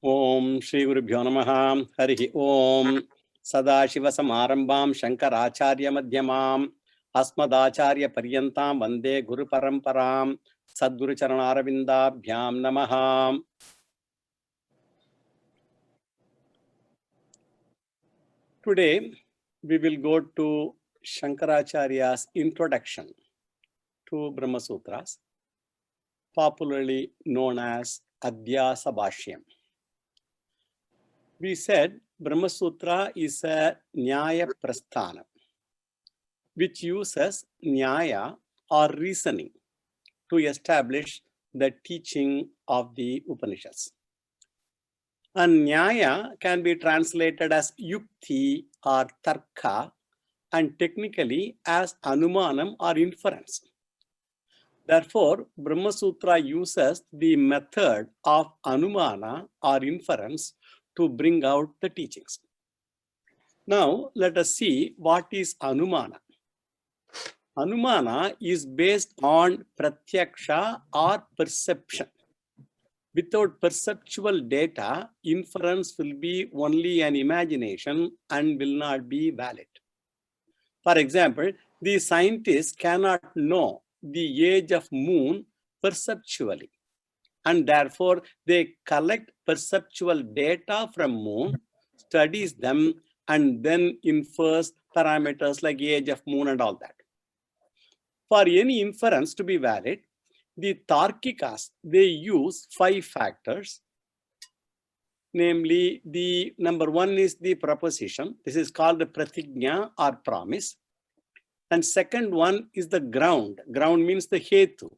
Om Shri Gurubhyo Namaha Harihi Om Sadashivasamārambhām Shankarācārya Madhyamām Asmadācārya Paryantāṃ Vande Guru Paramparam Sadguru Charanārvindābhyām Namaha. Today we will go to Shankaracharya's introduction to Brahma Sutras, popularly known as Adhyasa Bhashyam. We said Brahma Sutra is a Nyaya Prasthana, which uses Nyaya or reasoning to establish the teaching of the Upanishads. And Nyaya can be translated as Yukti or Tarka, and technically as Anumanam or inference. Therefore, Brahma Sutra uses the method of Anumana or inference to bring out the teachings. Now, let us see what is Anumana. Anumana is based on Pratyaksha or perception. Without perceptual data, inference will be only an imagination and will not be valid. For example, the scientists cannot know the age of moon perceptually, and therefore they collect perceptual data from moon, studies them, and then infers parameters like age of moon and all that. For any inference to be valid, the Tarkikas, they use 5 factors. Namely, the number 1 is the proposition. This is called the pratigna or promise. And second one is the ground. Ground means the hetu.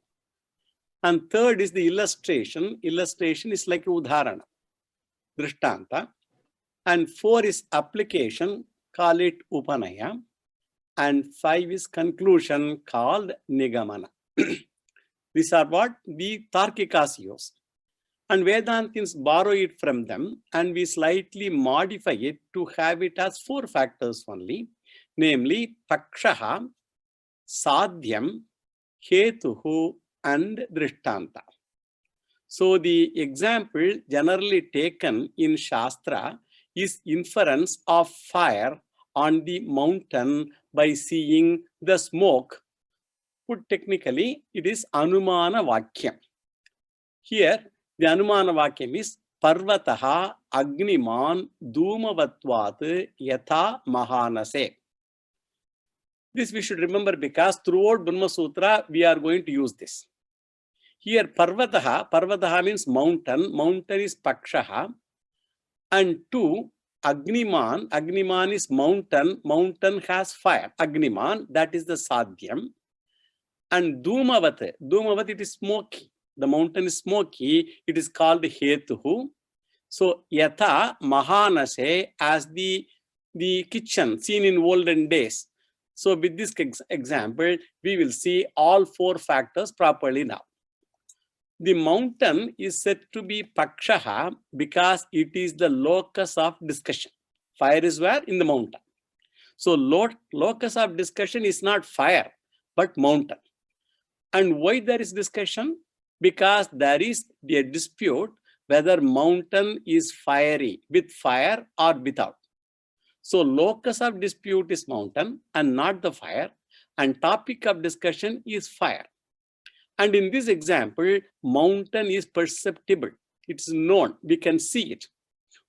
And third is the illustration. Illustration is like udharana, drishtanta. And 4 is application, call it upanaya. And 5 is conclusion, called nigamana. These are what the Tarkikas use. And Vedantins borrow it from them, and we slightly modify it to have it as 4 factors only, namely Pakshaha, Sadhyam, Hetuhu, and Drishtanta. So the example generally taken in Shastra is inference of fire on the mountain by seeing the smoke. Put technically, it is Anumana Vakyam. Here, the Anumana Vakyam is Parvataha Agniman Dhumavatvat Yatha Mahanase. This we should remember because throughout Brahma Sutra, we are going to use this. Here, Parvataha means mountain. Mountain is Pakshaha. And 2, Agniman is mountain. Mountain has fire. Agniman, that is the Sadhyam. And Dhumavat, it is smoky. The mountain is smoky. It is called Hetuhu. So, Yatha Mahanase as the kitchen seen in olden days. So, with this example, we will see all 4 factors properly now. The mountain is said to be Pakshaha because it is the locus of discussion. Fire is where? In the mountain. So, locus of discussion is not fire, but mountain. And why there is discussion? Because there is a dispute whether mountain is fiery, with fire or without. So, locus of dispute is mountain and not the fire, and topic of discussion is fire. And in this example, mountain is perceptible. It's known. We can see it.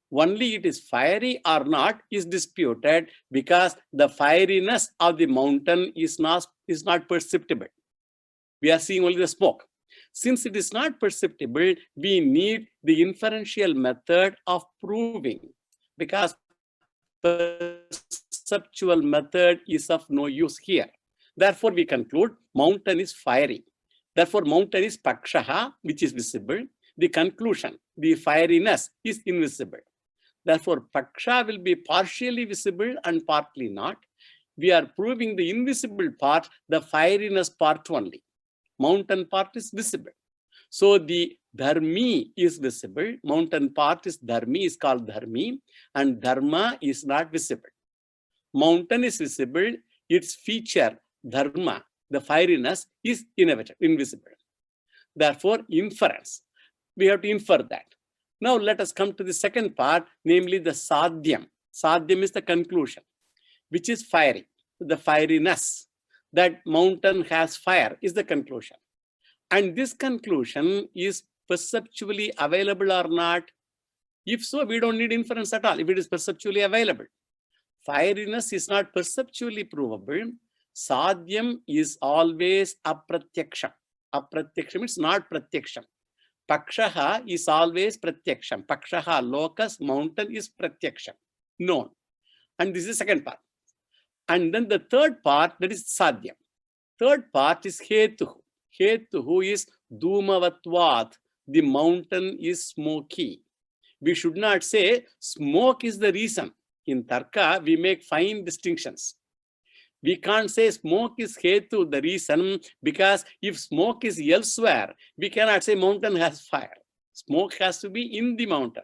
Only it is fiery or not is disputed because the fieriness of the mountain is not perceptible. We are seeing only the smoke. Since it is not perceptible, we need the inferential method of proving, because perceptual method is of no use here. Therefore, we conclude mountain is fiery. Therefore, mountain is Pakshaha, which is visible. The conclusion, the fieriness, is invisible. Therefore, Paksha will be partially visible and partly not. We are proving the invisible part, the fieriness part only. Mountain part is visible. So, the Dharmi is visible. Mountain part is Dharmi, is called Dharmi, and Dharma is not visible. Mountain is visible. Its feature, Dharma, the fieriness, is invisible. Therefore, inference. We have to infer that. Now let us come to the second part, namely the sadhyam. Sadhyam is the conclusion, which is fiery, the fieriness. That mountain has fire is the conclusion. And this conclusion is perceptually available or not? If so, we don't need inference at all, if it is perceptually available. Fieriness is not perceptually provable. Sadhyam is always apratyaksha. Apratyaksha means not pratyaksham. Pakshaha is always pratyaksham. Pakshaha, locus, mountain is pratyaksham, known. And this is the second part. And then the third part, that is sadhyam. Third part is hetuhu. Hetuhu is dhumavatvat. The mountain is smoky. We should not say smoke is the reason. In Tarka, we make fine distinctions. We can't say smoke is hetu, the reason, because if smoke is elsewhere, we cannot say mountain has fire. Smoke has to be in the mountain.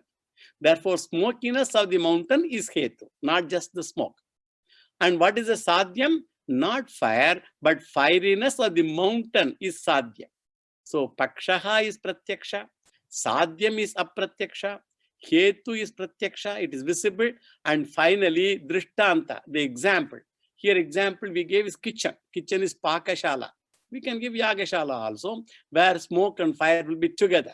Therefore, smokiness of the mountain is hetu, not just the smoke. And what is the sadhyam? Not fire, but fieriness of the mountain is sadhyam. So, pakshaha is pratyaksha, sadhyam is apratyaksha, hetu is pratyaksha, it is visible, and finally, drishtanta, the example. Here example we gave is kitchen. Kitchen is pakashala. We can give yagashala also, where smoke and fire will be together.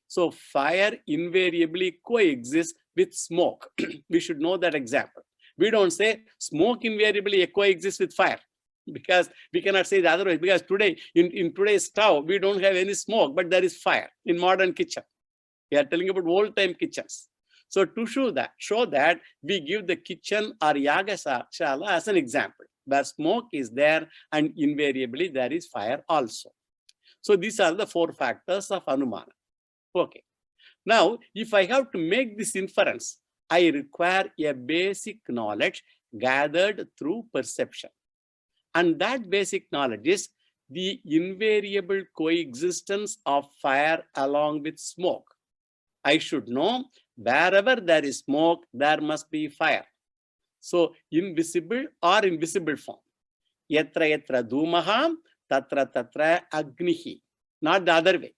So fire invariably coexists with smoke. We should know that example. We don't say smoke invariably coexists with fire, because we cannot say the otherwise, because today, in today's stove, we don't have any smoke, but there is fire in modern kitchen. We are telling about old time kitchens. So to show that we give the kitchen or yagashala as an example, where smoke is there and invariably there is fire also. So these are the four factors of Anumana. Okay. Now, if I have to make this inference, I require a basic knowledge gathered through perception. And that basic knowledge is the invariable coexistence of fire along with smoke. I should know wherever there is smoke, there must be fire. So invisible or invisible form. Yatra yatra dhumaha, tatra tatra agnihi. Not the other way.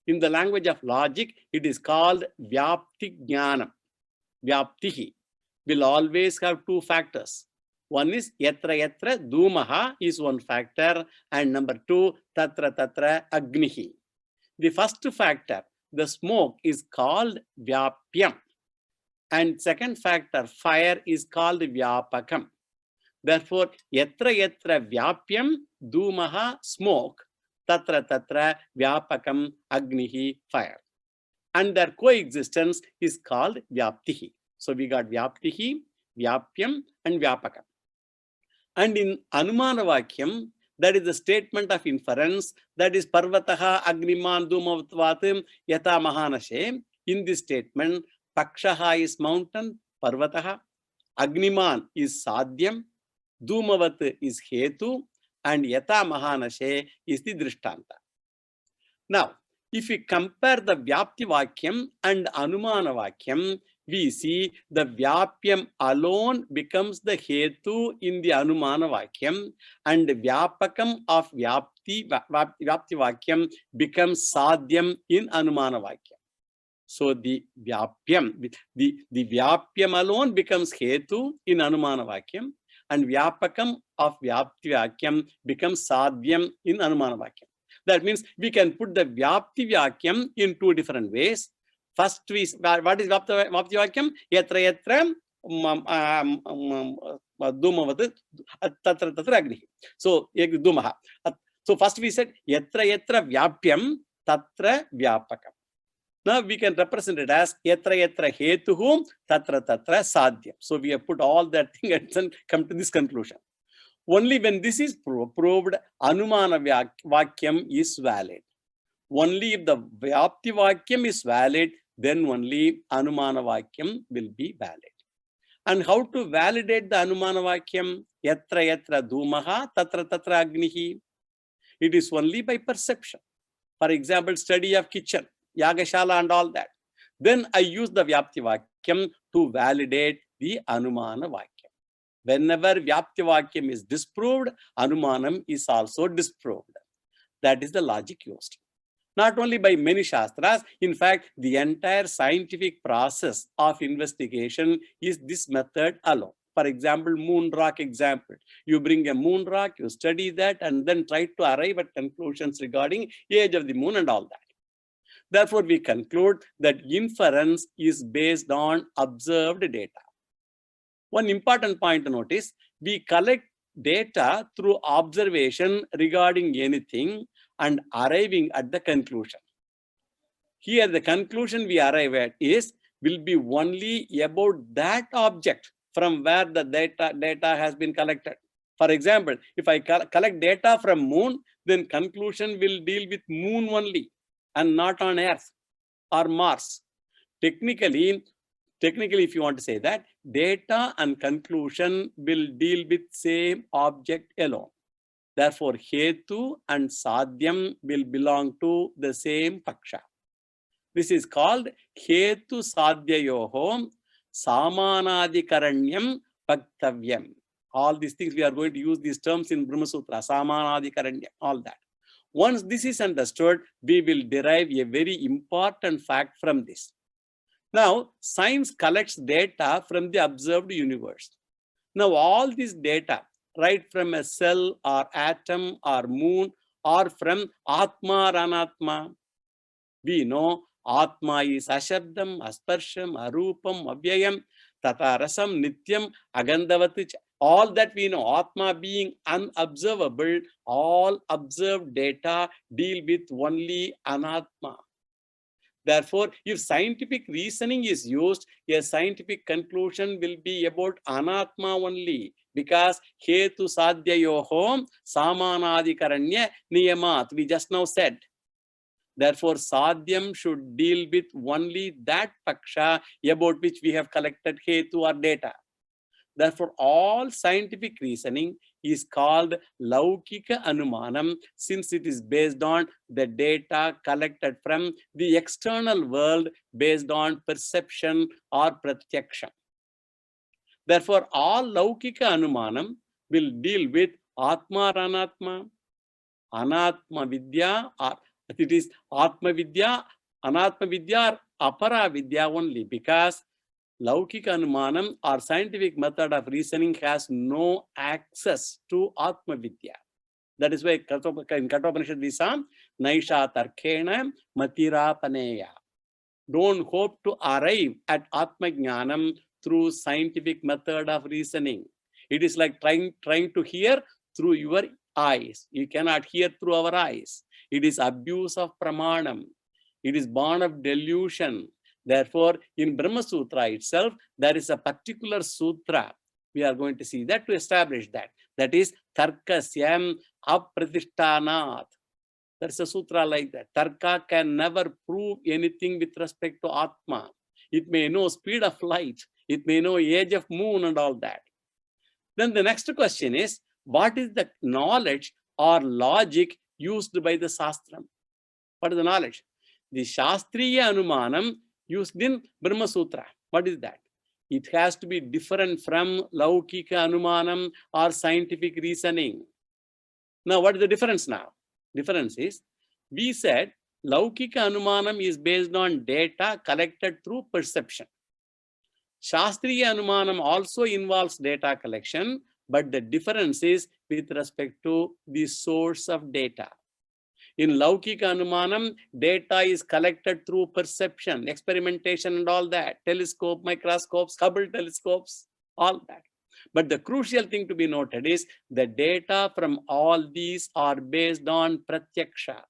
In the language of logic, it is called vyapti jnanam. Vyaptihi will always have two factors. One is yatra yatra dhumaha is one factor, and number two, tatra tatra agnihi. The first factor, the smoke, is called vyapyam. And second factor, fire, is called vyapakam. Therefore, yatra yatra vyapyam, dhumaha, smoke, tatra tatra vyapakam, agnihi, fire. And their coexistence is called vyaptihi. So we got vyaptihi, vyapyam, and vyapakam. And in Anumana Vakyam, that is the statement of inference, that is parvataha agniman dhumavatvat yata mahanashe. In this statement, pakshaha is mountain, parvataha, agniman is sadhyam, dhumavat is hetu, and yata mahanashe is the drishtanta. Now, if we compare the Vyapti Vakyam and Anumana Vakyam, we see the Vyapyam alone becomes the Hetu in the Anumana Vakyam, and the Vyapakam of Vyapti Vakyam becomes Sadhyam in Anumana Vakyam. So the Vyapyam, the Vyapyam alone becomes Hetu in Anumana Vakyam, and Vyapakam of Vyapti Vakyam becomes Sadhyam in Anumana Vakyam. That means we can put the Vyapti Vakyam in two different ways. First, what is Vyapti Vakyam? Yatra yatra dhumavat tatra tatra agni. So, dhumaha. So, first we said yatra yatra vyapyam tatra vyapakam. Now we can represent it as yatra yatra hetuhum tatra tatra sadhyam. So, we have put all that thing and then come to this conclusion. Only when this is proved, Anumana Vakyam is valid. Only if the Vyapti Vakyam is valid, then only Anumana Vakyam will be valid. And how to validate the Anumana Vakyam? Yatra yatra dhumaha tatra tatra agnihi. It is only by perception. For example, study of kitchen, yagashala and all that. Then I use the Vyapti Vakyam to validate the Anumana Vakyam. Whenever Vyapti Vakyam is disproved, Anumanam is also disproved. That is the logic used. Not only by many Shastras, in fact, the entire scientific process of investigation is this method alone. For example, moon rock example. You bring a moon rock, you study that, and then try to arrive at conclusions regarding age of the moon and all that. Therefore, we conclude that inference is based on observed data. One important point to notice, we collect data through observation regarding anything and arriving at the conclusion. Here, the conclusion we arrive at will be only about that object from where the data has been collected. For example, if I collect data from moon, then conclusion will deal with moon only and not on Earth or Mars. Technically, if you want to say that, data and conclusion will deal with same object alone. Therefore, Hetu and Sadhyam will belong to the same Paksha. This is called Hetu Sadhyayoho Samanadikaranyam Paktavyam. All these things, we are going to use these terms in Brahma Sutra, Samanadikaranyam, all that. Once this is understood, we will derive a very important fact from this. Now, science collects data from the observed universe. Now, all this data, right from a cell or atom or moon or from Atma or Anatma, we know Atma is Ashabdam, Asparsham, Arupam, Avyayam, Tatarasam, Nityam, Agandavati. All that we know, Atma being unobservable, all observed data deal with only Anatma. Therefore, if scientific reasoning is used, a scientific conclusion will be about Anatma only, because Hetu Sadhyayoho Samanadikaranya Niyamat, we just now said. Therefore, Sadhyam should deal with only that Paksha about which we have collected Hetu or data. Therefore, all scientific reasoning is called Laukika Anumanam, since it is based on the data collected from the external world based on perception or pratyaksha. Therefore, all Laukika Anumanam will deal with Atma or Anatma, Anatma Vidya, or it is Atma Vidya, Anatma Vidya, or Apara Vidya only, because Laukika Anumanam or scientific method of reasoning has no access to Atma Vidya. That is why in Kathopanishad we say, Naisha Tarkena Matira Paneya. Don't hope to arrive at Atma Jnanam through scientific method of reasoning. It is like trying to hear through your eyes. You cannot hear through our eyes. It is abuse of pramanam. It is born of delusion. Therefore, in Brahma Sutra itself, there is a particular sutra. We are going to see that to establish that. That is Tarkasyam Apratishtanat. There is a sutra like that. Tarka can never prove anything with respect to Atma. It may know speed of light. It may know age of moon and all that. Then the next question is, what is the knowledge or logic used by the Shastram? What is the knowledge? The Shastriya Anumanam used in Brahma Sutra. What is that? It has to be different from Laukika Anumanam or scientific reasoning. Now, what is the difference now? Difference is, we said Laukika Anumanam is based on data collected through perception. Shastriya Anumanam also involves data collection, but the difference is with respect to the source of data. In Laukika Anumanam, data is collected through perception, experimentation and all that, telescope, microscopes, Hubble telescopes, all that. But the crucial thing to be noted is the data from all these are based on pratyaksha.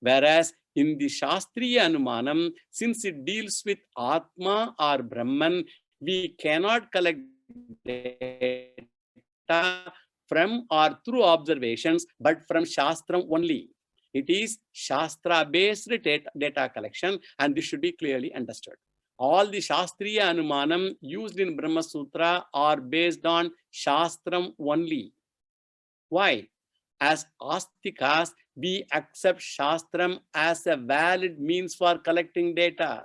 Whereas in the Shastriya Anumanam, since it deals with Atma or Brahman, we cannot collect data from or through observations, but from Shastram only. It is Shastra-based data collection, and this should be clearly understood. All the Shastriya Anumanam used in Brahma Sutra are based on Shastram only. Why? As Astikas, we accept Shastram as a valid means for collecting data.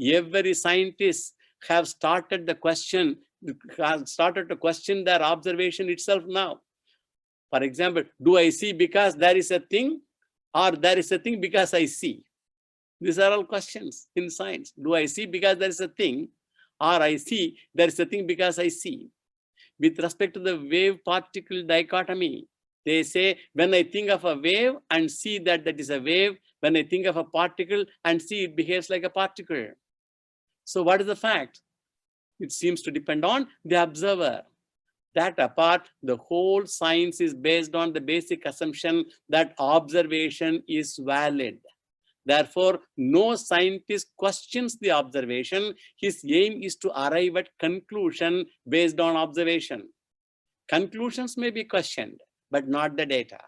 Every scientist have started to question their observation itself now. For example, do I see because there is a thing? or there is a thing because I see? These are all questions in science. Do I see because there is a thing, or I see there is a thing because I see? With respect to the wave-particle dichotomy, they say when I think of a wave and see that that is a wave, when I think of a particle and see it behaves like a particle. So what is the fact? It seems to depend on the observer. That apart, the whole science is based on the basic assumption that observation is valid. Therefore, no scientist questions the observation. His aim is to arrive at conclusion based on observation. Conclusions may be questioned, but not the data,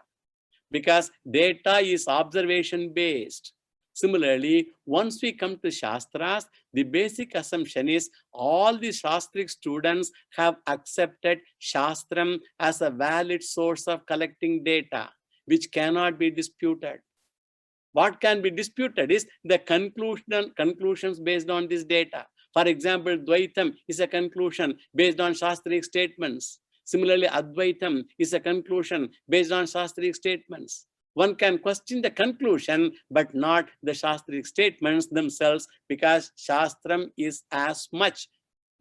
because data is observation based. Similarly, once we come to Shastras, the basic assumption is all the Shastric students have accepted Shastram as a valid source of collecting data, which cannot be disputed. What can be disputed is the conclusions based on this data. For example, Dvaitam is a conclusion based on Shastric statements. Similarly, Advaitam is a conclusion based on Shastric statements. One can question the conclusion, but not the Shastric statements themselves, because Shastram is as much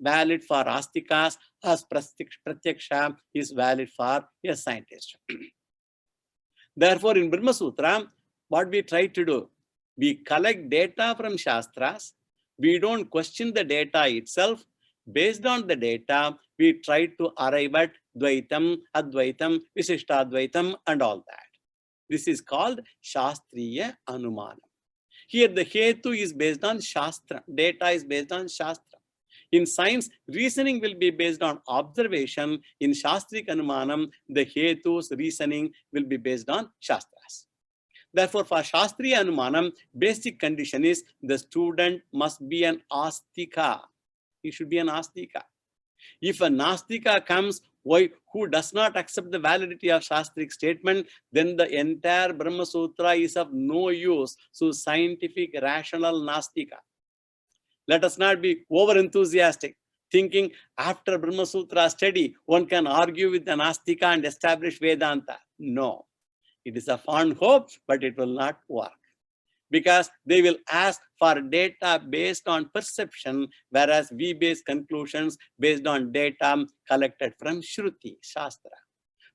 valid for Astikas as Pratyaksha is valid for a scientist. Therefore, in Brahma Sutra, what we try to do, we collect data from Shastras. We don't question the data itself. Based on the data, we try to arrive at Dvaitam, Advaitam, Visishtadvaitam, and all that. This is called Shastriya Anumanam. Here the Hetu is based on Shastra. Data is based on Shastra. In science, reasoning will be based on observation. In Shastric Anumanam, the Hetu's reasoning will be based on Shastras. Therefore, for Shastriya Anumanam, basic condition is the student must be an Astika. He should be an Astika. If a Nastika comes who does not accept the validity of Shastric statement, then the entire Brahma Sutra is of no use to scientific, rational Nastika. Let us not be over-enthusiastic, thinking after Brahma Sutra study, one can argue with the Nastika and establish Vedanta. No. It is a fond hope, but it will not work, because they will ask for data based on perception, whereas we base conclusions based on data collected from Shruti, Shastra.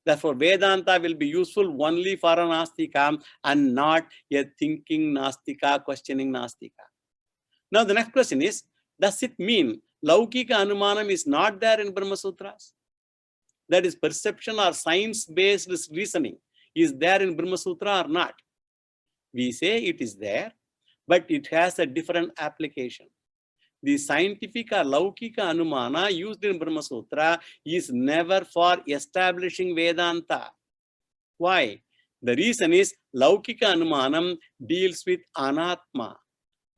Therefore, Vedanta will be useful only for an Astika and not a thinking Nastika, questioning Nastika. Now, the next question is, does it mean Laukika Anumanam is not there in Brahma Sutras? That is, perception or science-based reasoning is there in Brahma Sutra or not? We say it is there, but it has a different application. The scientific or Laukika Anumana used in Brahma Sutra is never for establishing Vedanta. Why? The reason is Laukika Anumanam deals with Anatma.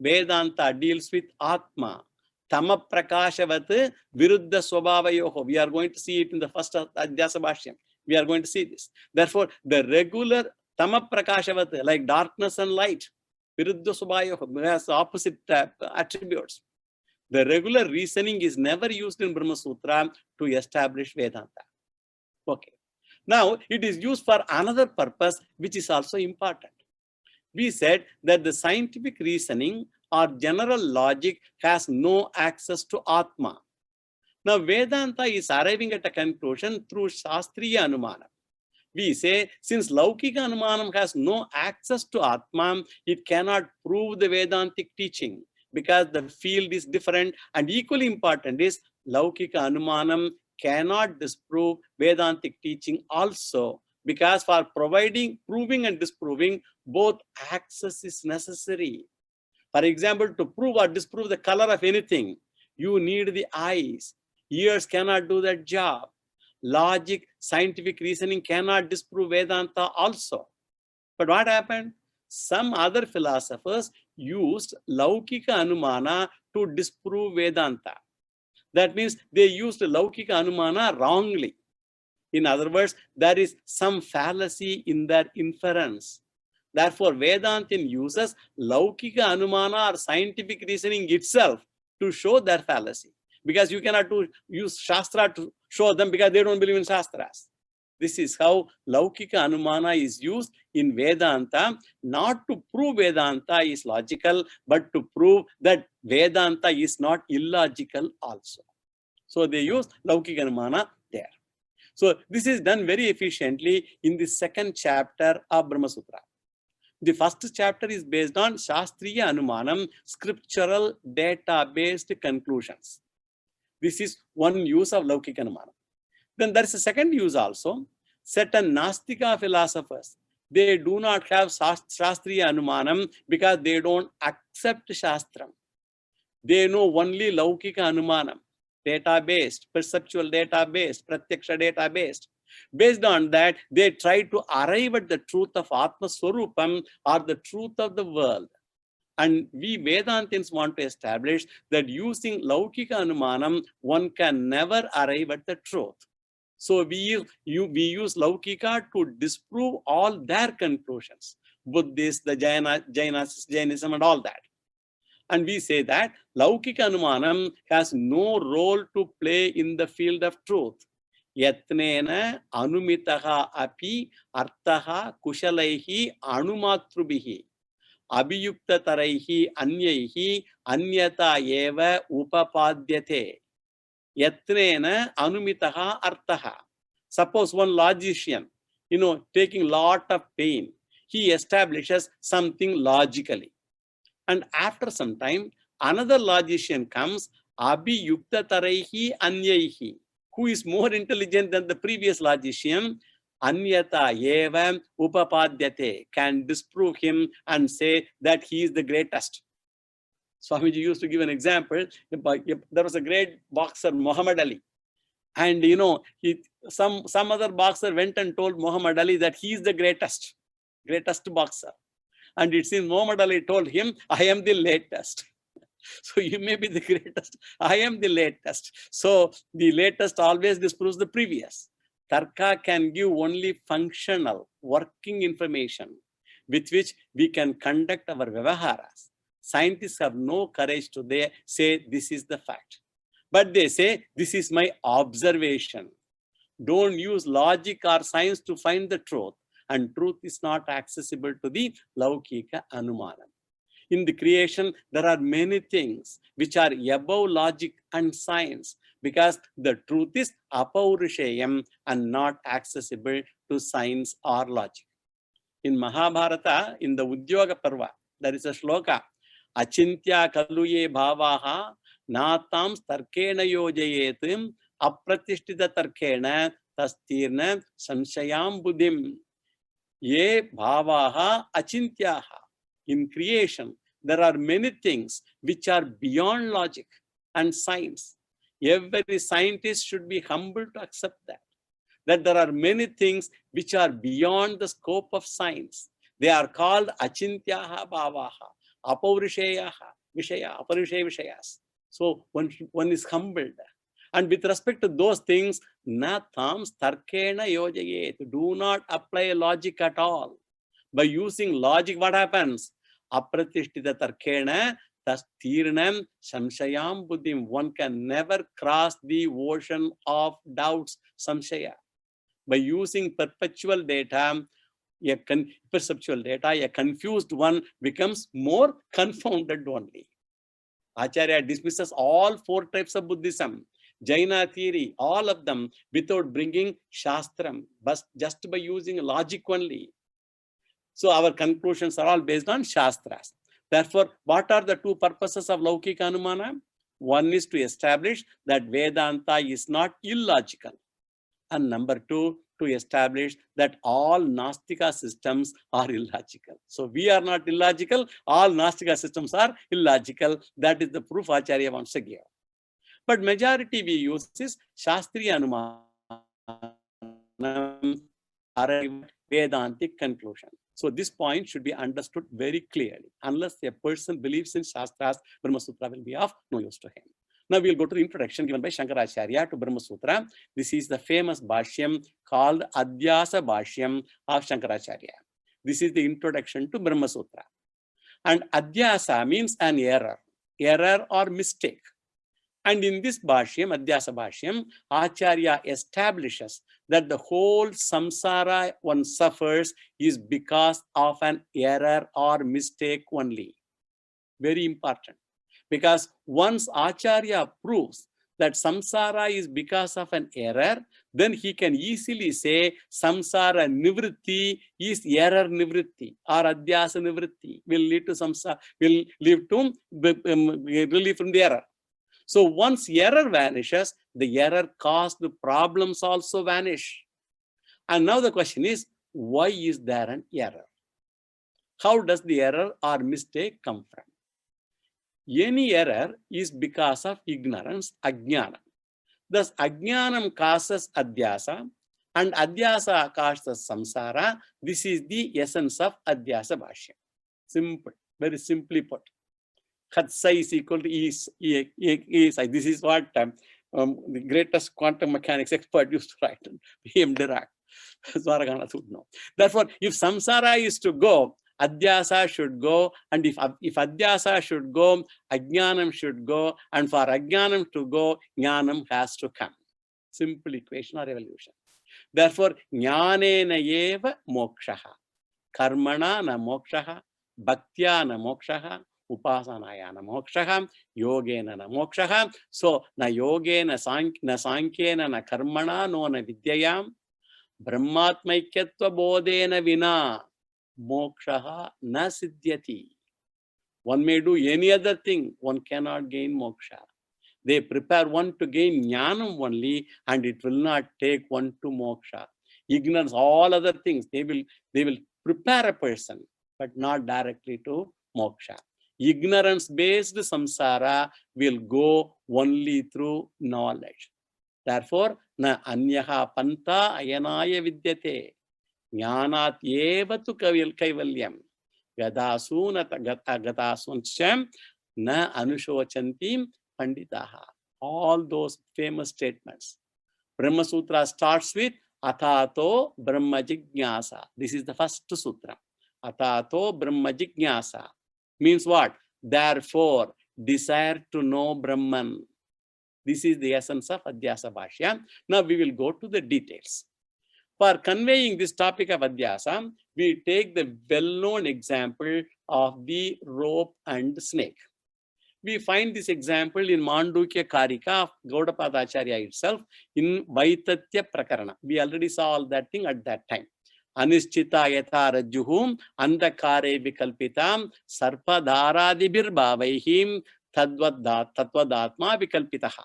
Vedanta deals with Atma. Tama Prakashavat Viruddha Swabhavayoho. We are going to see it in the first Adhyasa Bhashyam. We are going to see this. Therefore, the regular Tama Prakashavat, like darkness and light, Viruddha Swabhavayoho, has opposite attributes. The regular reasoning is never used in Brahma Sutra to establish Vedanta. Okay. Now, it is used for another purpose, which is also important. We said that the scientific reasoning or general logic has no access to Atma. Now, Vedanta is arriving at a conclusion through Shastriya Anumanam. We say, since Laukika Anumanam has no access to Atma, it cannot prove the Vedantic teaching, because the field is different. And equally important is, Laukika Anumanam cannot disprove Vedantic teaching also, because for proving and disproving, both access is necessary. For example, to prove or disprove the color of anything, you need the eyes. Ears cannot do that job. Logic, scientific reasoning cannot disprove Vedanta also. But what happened? Some other philosophers used Laukika Anumana to disprove Vedanta. That means they used Laukika Anumana wrongly. In other words, there is some fallacy in their inference. Therefore, Vedantin uses Laukika Anumana or scientific reasoning itself to show their fallacy. Because you cannot use Shastra to show them, because they don't believe in Shastras. This is how Laukika Anumana is used in Vedanta, not to prove Vedanta is logical, but to prove that Vedanta is not illogical also. So they use Laukika Anumana there. So this is done very efficiently in the second chapter of Brahma Sutra. The first chapter is based on Shastriya Anumanam, scriptural data-based conclusions. This is one use of Laukika Anumanam. Then there is a second use also. Certain Nastika philosophers, they do not have Shastriya Anumanam because they don't accept Shastram. They know only Laukika Anumanam, data-based, perceptual data-based, pratyaksha data-based. Based on that, they try to arrive at the truth of Atma Swarupam or the truth of the world. And we Vedantins want to establish that using Laukika Anumanam, one can never arrive at the truth. So we use Laukika to disprove all their conclusions. Buddhists, the Jainism and all that. And we say that Laukika Anumanam has no role to play in the field of truth. Yatnena anumitaha api artaha kushalaihi anumatrubihi abhiyuktataraihi anyaihi anyata eva upapadyate. Yatnena anumitaha artaha. Suppose one logician, taking lot of pain, he establishes something logically. And after some time, another logician comes, abhiyuktataraihi anyaihi, who is more intelligent than the previous logician, anyata eva upapadyate, can disprove him and say that he is the greatest. Swamiji used to give an example. There was a great boxer, Muhammad Ali. And some other boxer went and told Muhammad Ali that he is the greatest boxer. And it seems Muhammad Ali told him, I am the latest. So you may be the greatest, I am the latest. So the latest always disproves the previous. Tarka can give only functional, working information with which we can conduct our vyavaharas. Scientists have no courage to say this is the fact. But they say, this is my observation. Don't use logic or science to find the truth. And truth is not accessible to the Laukika Anumanam. In the creation, there are many things which are above logic and science because the truth is apaurishayam and not accessible to science or logic. In Mahabharata, in the Udyoga Parva, there is a shloka, Achintya kaluye bhavaha natam tarkena yojayetim apratishthita tarkena tastirna samshayam buddhim. Ye bhavaha achintyaha. In creation, there are many things which are beyond logic and science. Every scientist should be humble to accept that there are many things which are beyond the scope of science. They are called achintyaha bhavaha, apaurisheyaha, aparishaya vishayas. So one is humbled. And with respect to those things, natham tarkena yojayet. Do not apply logic at all. By using logic, what happens? Apratishtita tarkena tastirnam samshayam buddhim. One can never cross the ocean of doubts, samshaya. By using perpetual data, perceptual data, a confused one becomes more confounded only. Acharya dismisses all four types of Buddhism, Jaina theory, all of them without bringing Shastram, but just by using logic only. So our conclusions are all based on Shastras. Therefore, what are the two purposes of Laukika Anumana? One is to establish that Vedanta is not illogical. And number two, to establish that all Nastika systems are illogical. So we are not illogical, all Nastika systems are illogical. That is the proof Acharya wants to give. But majority we use is Shastriya Anumanam, Vedantic conclusion. So this point should be understood very clearly. Unless a person believes in Shastras, Brahma Sutra will be of no use to him. Now we'll go to the introduction given by Shankaracharya to Brahma Sutra. This is the famous Bhashyam called Adhyasa Bhashyam of Shankaracharya. This is the introduction to Brahma Sutra. And Adhyasa means an error or mistake. And in this Bhashyam, Adhyasa Bhashyam, Acharya establishes that the whole samsara one suffers is because of an error or mistake only. Very important. Because once Acharya proves that samsara is because of an error, then he can easily say samsara nivritti is error nivritti or adhyasa nivritti, will lead to samsara, will lead to relief from the error. So once error vanishes, the error caused problems also vanish. And now the question is, why is there an error? How does the error or mistake come from? Any error is because of ignorance, ajnana. Thus, ajnanam causes adhyasa, and adhyasa causes samsara. This is the essence of adhyasa bhashya. Simple, very simply put. Khatsa is equal to is. This is what the greatest quantum mechanics expert used to write, P.M. Dirac. Therefore, if samsara is to go, adhyasa should go, and if adhyasa should go, ajnanam should go, and for ajnanam to go, jnanam has to come. Simple equation or evolution. Therefore, jnanena eva mokshaha, karmana na mokshaha, bhaktya na mokshaha, upasanaya na mokshaha, yogena na mokshaha. So, na yogena na sankhena na karmana no na vidyayam, brahmatmaikyatva bodhena vina mokshaha na siddhyati. One may do any other thing, one cannot gain moksha. They prepare one to gain jnanam only, and it will not take one to moksha. Ignorance, all other things, they will prepare a person, but not directly to moksha. Ignorance-based samsara will go only through knowledge. Therefore, na anyaha panta ayanaya vidyate. Jnanat eva tu kaivalyam. Gadasuna gatasuncham na anushochantim panditaha. All those famous statements. Brahma Sutra starts with Atato Brahma Jignasa. This is the first sutra. Atato Brahma Jignasa. Means what? Therefore, desire to know Brahman. This is the essence of Adhyasa Bhashya. Now we will go to the details. For conveying this topic of Adhyasa, we take the well-known example of the rope and snake. We find this example in Mandukya Karika of Gaudapada Acharya itself in Vaitatya Prakarana. We already saw all that thing at that time. Anischita yatha rajjuhum andakare vikalpitam sarpadharadibir bhavaihim tatvadatma vikalpitaha.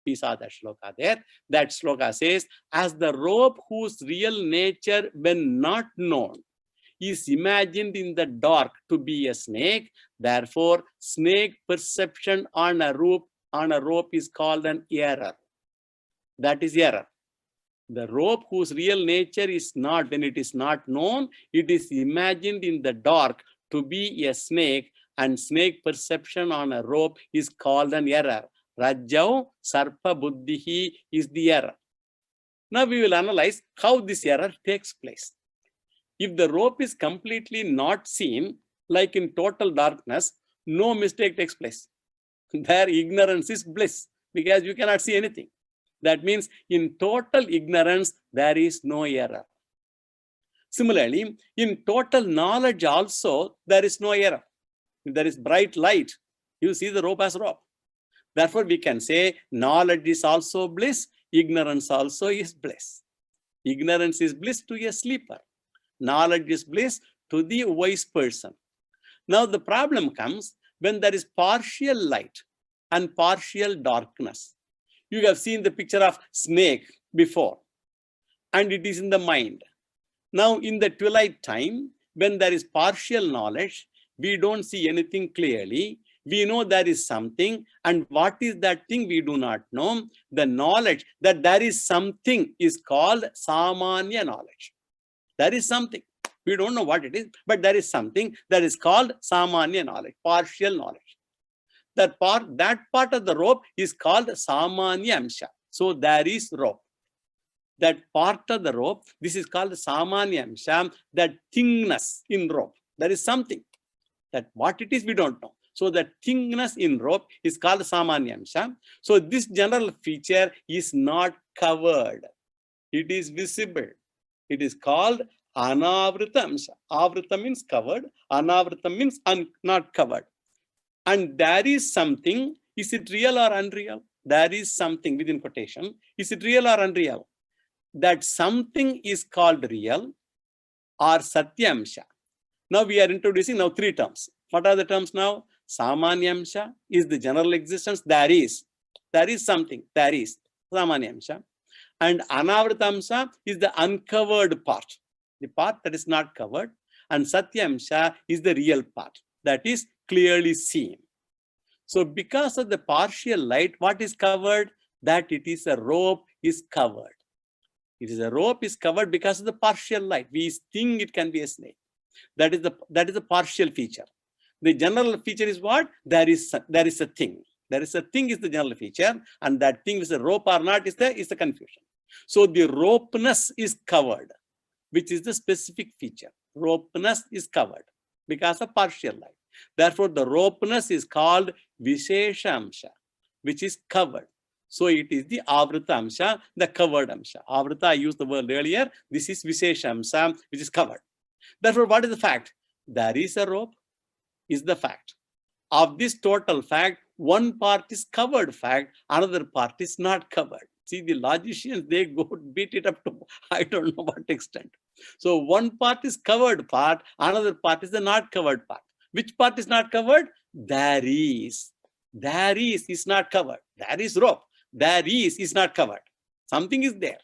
We saw that shloka there. That shloka says, as the rope whose real nature when not known is imagined in the dark to be a snake, therefore snake perception on a rope is called an error. That is error. The rope whose real nature is not, when it is not known, it is imagined in the dark to be a snake, and snake perception on a rope is called an error. Rajjau sarpa buddhihi is the error. Now we will analyze how this error takes place. If the rope is completely not seen, like in total darkness, no mistake takes place. There ignorance is bliss, because you cannot see anything. That means in total ignorance, there is no error. Similarly, in total knowledge also, there is no error. If there is bright light, you see the rope as rope. Therefore, we can say knowledge is also bliss, ignorance also is bliss. Ignorance is bliss to a sleeper. Knowledge is bliss to the wise person. Now, the problem comes when there is partial light and partial darkness. You have seen the picture of snake before, and it is in the mind. Now, in the twilight time, when there is partial knowledge, we don't see anything clearly. We know there is something, and what is that thing we do not know. The knowledge that there is something is called samanya knowledge. There is something. We don't know what it is, but there is something that is called samanya knowledge, partial knowledge. That part of the rope is called samanya amsha. So there is rope. That part of the rope, this is called samanya amsha, that thingness in rope. There is something. That what it is, we don't know. So the thingness in rope is called samanya amsha. So this general feature is not covered. It is visible. It is called anavrita amsha. Avrita means covered. Anavrita means not covered. And there is something. Is it real or unreal? There is something within quotation. Is it real or unreal? That something is called real or satyamsha. Now we are introducing now three terms. What are the terms now? Samanyamsha is the general existence. There is something. There is Samanyamsha. And Anavritamsha is the uncovered part, the part that is not covered. And Satyamsha is the real part that is clearly seen. So because of the partial light, what is covered? That it is a rope is covered. It is a rope is covered because of the partial light. We think it can be a snake. That is the partial feature. The general feature is what? There is a thing. There is a thing is the general feature, and that thing is a rope or not is the confusion. So the ropeness is covered, which is the specific feature. Ropeness is covered because of partial light. Therefore, the ropeness is called Visheshamsha, which is covered. So it is the Avrita Amsha, the covered Amsha. Avrita, I used the word earlier. This is Visheshamsha, which is covered. Therefore, what is the fact? There is a rope, is the fact. Of this total fact, one part is covered fact, another part is not covered. See, the logicians, they go beat it up to I don't know what extent. So one part is covered part, another part is the not covered part. Which part is not covered? There is not covered. There is rope. There is not covered. Something is there,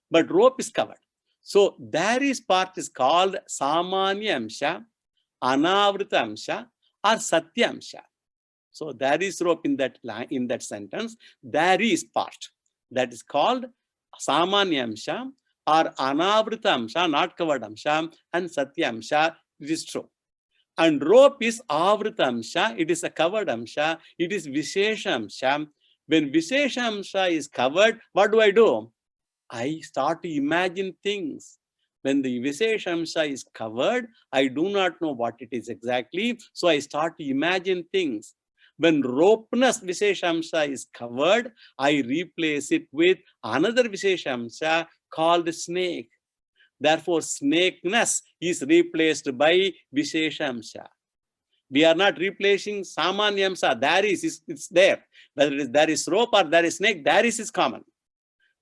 but rope is covered. So there is part is called Samanya Amsha, Anavrita Amsha, or Satya Amsha. So there is rope in that line, in that sentence. There is part that is called Samanya Amsha or Anavrita Amsha, not covered Amsha, and Satya Amsha. It is true. And rope is Avrita Amsha. It is a covered Amsha. It is Vishesha Amsha. When Vishesha Amsha is covered, what do? I start to imagine things. When the Vishesha Amsha is covered, I do not know what it is exactly. So I start to imagine things. When ropeness Vishesha Amsha is covered, I replace it with another Vishesha Amsha called snake. Therefore, snakeness is replaced by Vishesha Amsha. We are not replacing Samanya Amsha. There is, it's there. Whether it is there is rope or there is snake, there is common.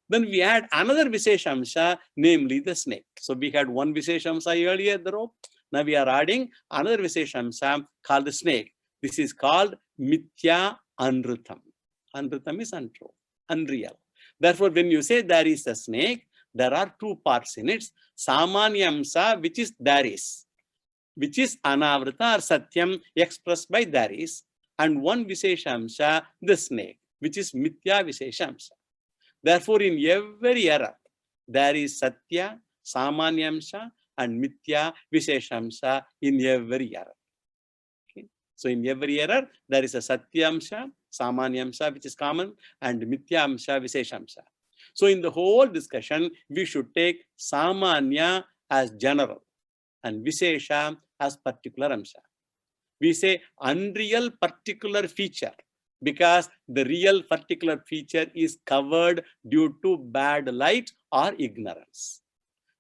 Then we add another Vishesha Amsha, namely the snake. So we had one Vishesha Amsha earlier, the rope. Now we are adding another Vishesha Amsha called the snake. This is called Mithya Anrutam. Anrutam is untrue, unreal. Therefore, when you say there is a snake, there are two parts in it. Samanya Amsha, which is there is, which is Anavrita or Satyam expressed by there is, and one Vishesha Amsha, the snake, which is Mithya Vishesha Amsha. Therefore, in every error, there is Satya, Samanyamsha, and Mithya Visheshamsha in every error. Okay? So, in every error, there is a Satyamsha, Samanyamsha, which is common, and Mithyamsha, Visheshamsha. So, in the whole discussion, we should take Samanya as general and Vishesha as particular Amsha. We say unreal particular feature, because the real particular feature is covered due to bad light or ignorance.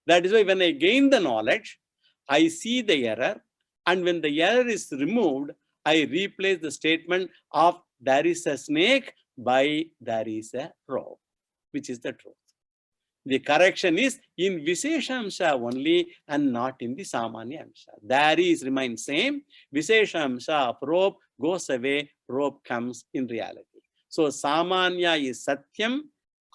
That is why when I gain the knowledge, I see the error, and when the error is removed, I replace the statement of there is a snake by there is a rope, which is the truth. The correction is in Visheshamsha only and not in the Samanya Amsha. There is remains same. Visheshamsha of rope goes away, rope comes in reality. So Samanya is Satyam,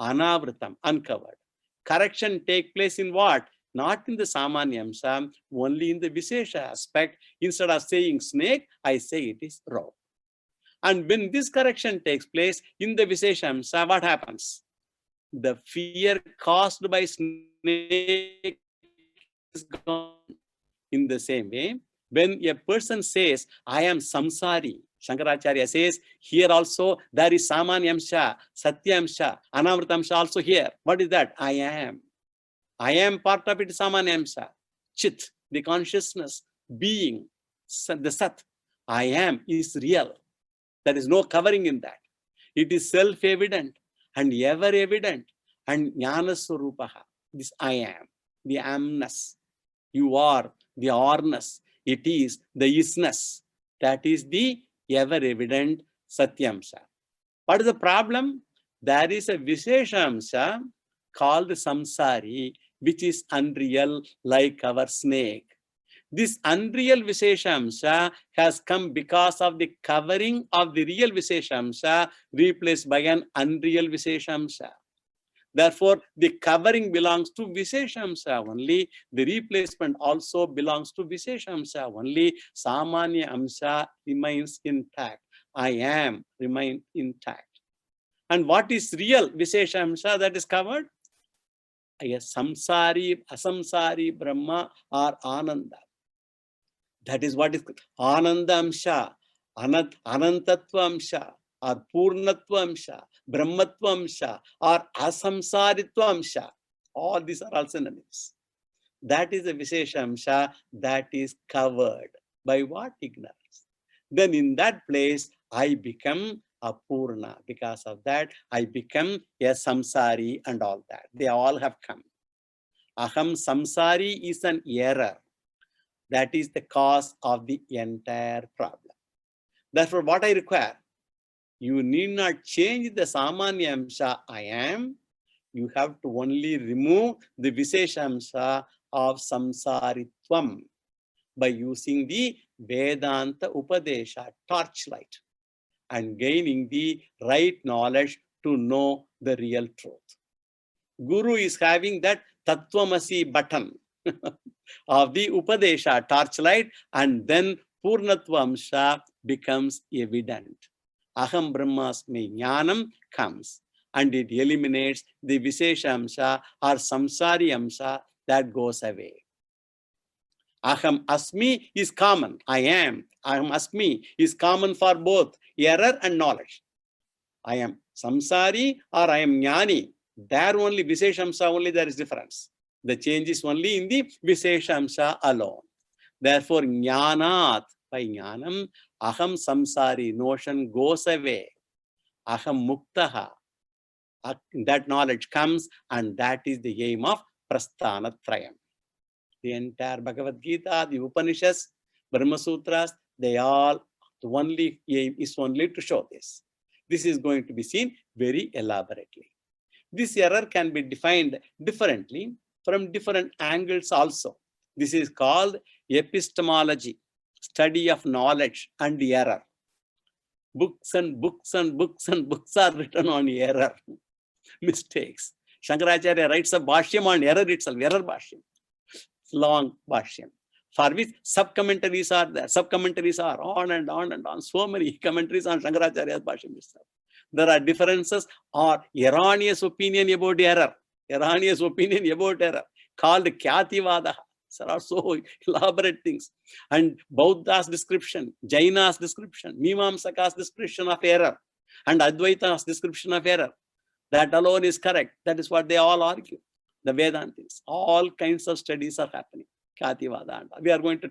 Anavritam, uncovered. Correction take place in what? Not in the Samanya Amsha, only in the Vishesha aspect. Instead of saying snake, I say it is rope. And when this correction takes place in the Vishesha Amsha, what happens? The fear caused by snake is gone. In the same way, when a person says, I am samsari, Shankaracharya says, here also there is Samanyamsha, Satyamsha, Anamritamsha also here. What is that? I am. I am part of it, Samanyamsha. Chit, the consciousness, being, the Sat. I am is real. There is no covering in that. It is self-evident and ever evident. and Jnana Swarupaha, this I am, the amness, you are, the orness, it is, the isness. That is the ever-evident Satyamsa. What is the problem? There is a Visheshamsa called Samsari, which is unreal like our snake. This unreal Visheshamsa has come because of the covering of the real Visheshamsa replaced by an unreal Visheshamsa. Therefore, the covering belongs to Visheshamsa only. The replacement also belongs to Visheshamsa only. Samanya Amsa remains intact. I am remain intact. And what is real Visheshamsa that is covered? Yes, Samsari, Asamsari, Brahma or Ananda. That is what is Ananda Amsha, Anantatva Amsha, or Purnatva Amsha, Brahmatva Amsha, or Asamsaritva Amsha. All these are all synonyms. That is a Visheshamsa that is covered by what? Ignorance. Then in that place, I become a Purna. Because of that, I become a Samsari and all that. They all have come. Aham Samsari is an error. That is the cause of the entire problem. Therefore, what I require, you need not change the Samanya Amsha I am. You have to only remove the Visheshamsa of Samsaritvam by using the Vedanta Upadesha torchlight and gaining the right knowledge to know the real truth. Guru is having that Tattvamasi button of the Upadesha torchlight, and then Purnatvamsha becomes evident. Aham Brahmasmi Jnanam comes, and it eliminates the Visheshamsa or Samsari Amsa that goes away. Aham Asmi is common. I am. Aham Asmi is common for both error and knowledge. I am Samsari or I am Jnani. There only Visheshamsa only there is difference. The change is only in the Visheshamsa alone. Therefore, Jnanat, by Jnanam, Aham Samsari notion goes away. Aham Muktaha, that knowledge comes, and that is the aim of Prasthanatrayam. The entire Bhagavad Gita, the Upanishads, Brahma Sutras, they all, the only aim is only to show this. This is going to be seen very elaborately. This error can be defined differently from different angles also. This is called epistemology, study of knowledge and error. Books and books and books and books are written on error, mistakes. Shankaracharya writes a Bhashyam on error itself, error Bhashyam. Long Bhashyam, for which sub-commentaries are there. Sub-commentaries are on and on and on. So many commentaries on Shankaracharya's Bhashyam itself. There are differences or erroneous opinion about error. Erroneous opinion about error called Kyativada. There are so elaborate things. And Buddha's description, Jaina's description, Mimamsaka's description of error, and Advaita's description of error. That alone is correct. That is what they all argue. The Vedantis, all kinds of studies are happening. Kyativada. We are going to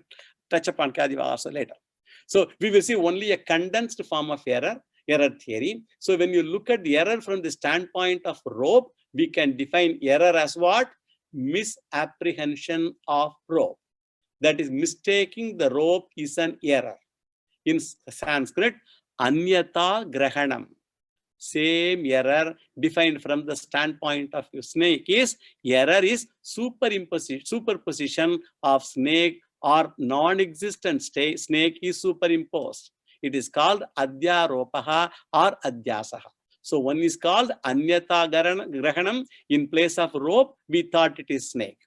touch upon Kyativada also later. So we will see only a condensed form of error theory. So when you look at the error from the standpoint of rope, we can define error as what? Misapprehension of rope. That is, mistaking the rope is an error. In Sanskrit, Anyata Grahanam. Same error defined from the standpoint of a snake is, error is superposition of snake or non-existent snake is superimposed. It is called Adhyaropaha or Adhyasaha. So one is called Anyata Grahanam. In place of rope, we thought it is snake.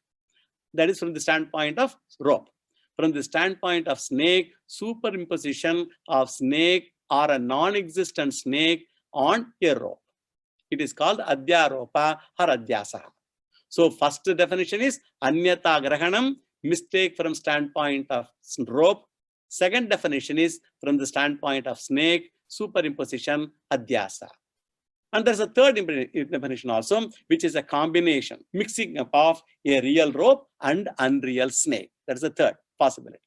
That is from the standpoint of rope. From the standpoint of snake, superimposition of snake or a non-existent snake on a rope. It is called Adhyaropa or Adhyasaha. So first definition is Anyata Grahanam, mistake from standpoint of rope. Second definition is from the standpoint of snake, superimposition, Adhyasa. And there's a third definition also, which is a combination, mixing up of a real rope and unreal snake. That's the third possibility.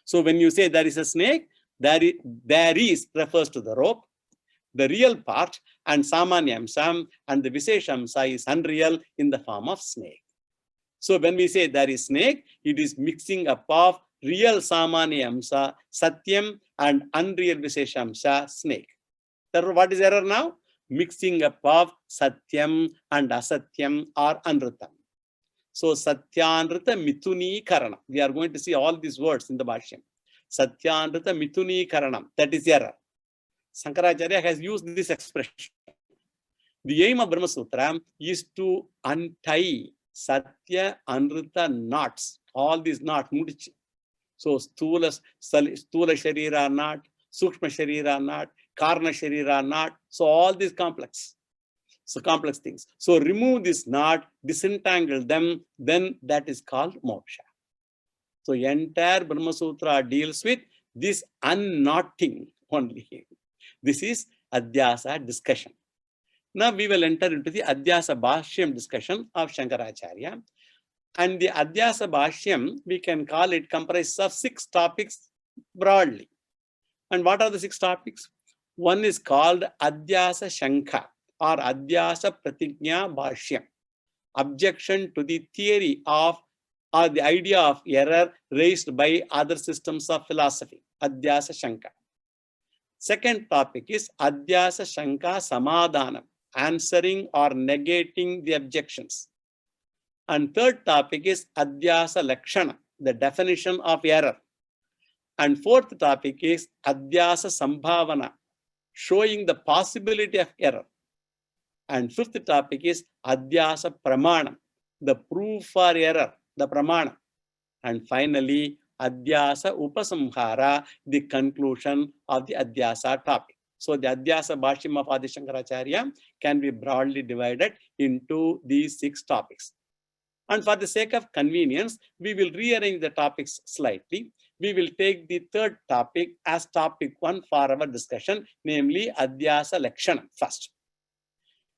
So when you say there is a snake, there is refers to the rope. the real part, and Samanyamsam and the Visheshamsa is unreal in the form of snake. So when we say there is snake, it is mixing up of real Samanyamsa, Satyam, and unreal Visheshamsa, snake. Therefore, what is error now? Mixing up of Satyam and Asatyam or Anritam. So Satyanrita Mithuni Karanam. We are going to see all these words in the Bhashyam. Satyanrita Mithuni Karanam. That is error. Shankaracharya has used this expression. The aim of Brahma Sutra is to untie Satya Anrita knots. All these knots. So Stula Sharira knot, Sukshma Sharira knot, Karna Sharira knot. So all these complex. So complex things. So remove this knot, disentangle them, then that is called moksha. So entire Brahma Sutra deals with this unknotting only. This is Adhyasa discussion. Now we will enter into the Adhyasa Bhashyam discussion of Shankaracharya. And the Adhyasa Bhashyam, we can call it comprises of 6 topics broadly. And what are the 6 topics? One is called Adhyasa Shankha or Adhyasa Pratignya Bhashyam. Objection to the theory of or the idea of error raised by other systems of philosophy. Adhyasa Shankha. Second topic is Adhyasa Shankha Samadhanam, answering or negating the objections. And third topic is Adhyasa Lakshana, the definition of error. And fourth topic is Adhyasa Sambhavana, showing the possibility of error. And fifth topic is Adhyasa Pramana, the proof for error, the Pramana. And finally, Adhyasa Upasamhara, the conclusion of the Adhyasa topic. So the Adhyasa Bhashyam of Adi Shankaracharya can be broadly divided into these 6 topics. And for the sake of convenience, we will rearrange the topics slightly. We will take the third topic as topic 1 for our discussion, namely Adhyasa Lakshana first.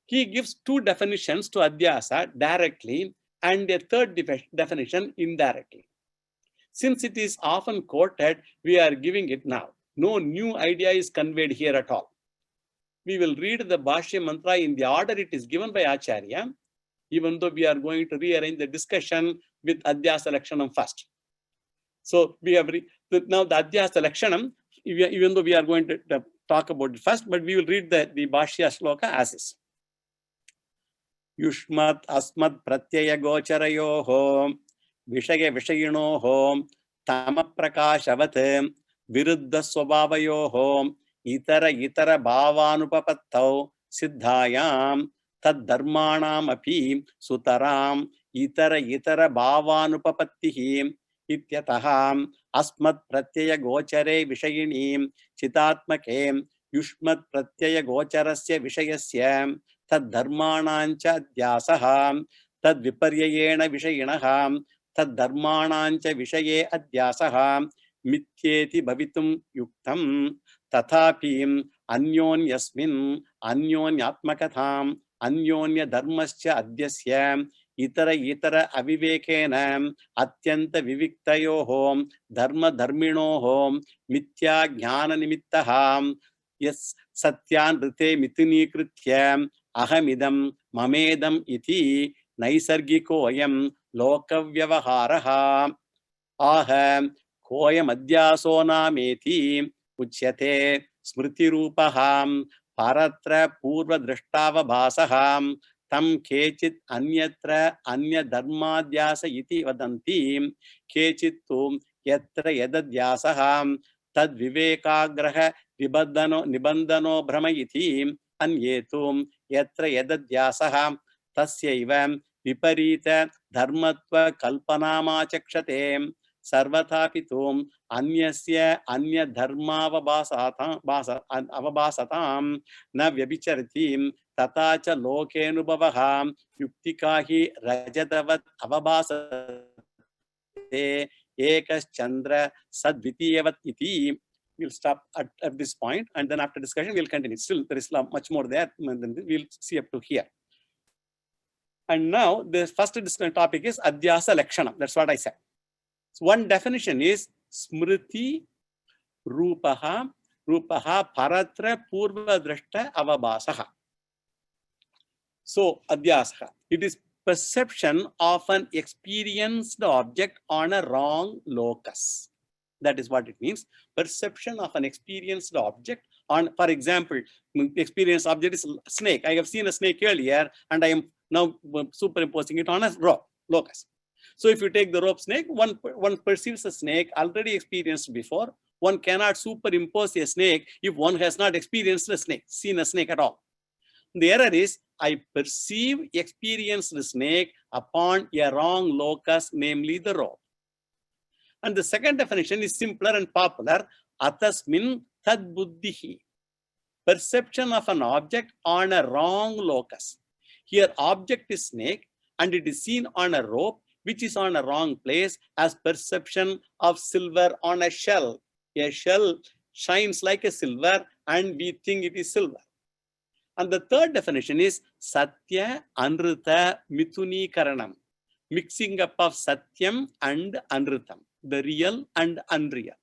He gives 2 definitions to Adhyasa directly and a third definition indirectly. Since it is often quoted, we are giving it now. No new idea is conveyed here at all. We will read the Bhashya mantra in the order it is given by Acharya, even though we are going to rearrange the discussion with Adhyasa Lakshanam first. So we have now the Adhyasa Lakshanam, even though we are going to talk about it first, but we will read the Bhashya Shloka as is. Yushmat Asmat Pratyaya Gocharayoho Vishaya Vishayinoho Tama Prakashavat Viruddha Swabhavayoho Itara Bhavanupapattau Siddhayam Tad Dharmanam Api Sutaram Itara Bhavanupapattihi Ityataham Asmat Pratyaya Gochare Vishayinim Chitatmake Yushmat Pratyaya Gocharasya Vishayasya Tad Dharmanancha Adhyasaha Tad Viparyayena Vishayinaha Tad Dharmanancha Vishaye Adhyasaha Mityeti Bhavitum Yuktam Tathapim Anyonyasmin Anyonyatmakatham Anyonya Dharmascha Adhyasya Itara Avivekena Atyanta Viviktayohom Dharma Dharminohom Mithya Jnana Nimittaham Yes Satyan Rite Mithuni Krityam Ahamidam Mamedam Iti Naisargiko Ayam Lokavyavaharaha Aham Koyam Adhyasona Meti Uchyate Smriti Rupaham Paratra Purva Drishtava Bhasaham Tam Kechit Anyatra Anya Dharmadhyasa Iti Vadanti Kechitum Yatra Yadadhyasaham Tad Vivekagraha Nibandano Brahmayiti Anyetum Yatra Yadadhyasaham Tasyaivam Viparita Dharmatva Kalpanama Chakshate Sarvatapitum Anyasya Anya Dharmavabasatam Na Vyabhichartim Tatacha Lokenubhavaham Yuktikahi Rajatavat Avabasate Ekas Chandra Sadvitiyavat Iti. We'll stop at this point, and then after discussion we'll continue. Still there is much more there, and then we'll see up to here. And now the first discussion topic is Adhyasa Lakshana. That's what I said. So one definition is Smriti Rupaha Rupaha paratra purva drashta avabasaha. So, adhyasaha. It is perception of an experienced object on a wrong locus. That is what it means. Perception of an experienced object on, for example, experienced object is snake. I have seen a snake earlier and I am now superimposing it on a rope, locus. So if you take the rope snake, one perceives a snake already experienced before. One cannot superimpose a snake if one has not experienced a snake, seen a snake at all. The error is I perceive experienced snake upon a wrong locus, namely the rope. And the second definition is simpler and popular. Atasmin tad buddhihi. Perception of an object on a wrong locus. Here object is snake and it is seen on a rope which is on a wrong place, as perception of silver on a shell. A shell shines like a silver and we think it is silver. And the third definition is Satya Anrita Mithuni Karanam. Mixing up of Satyam and Anritam, the real and unreal.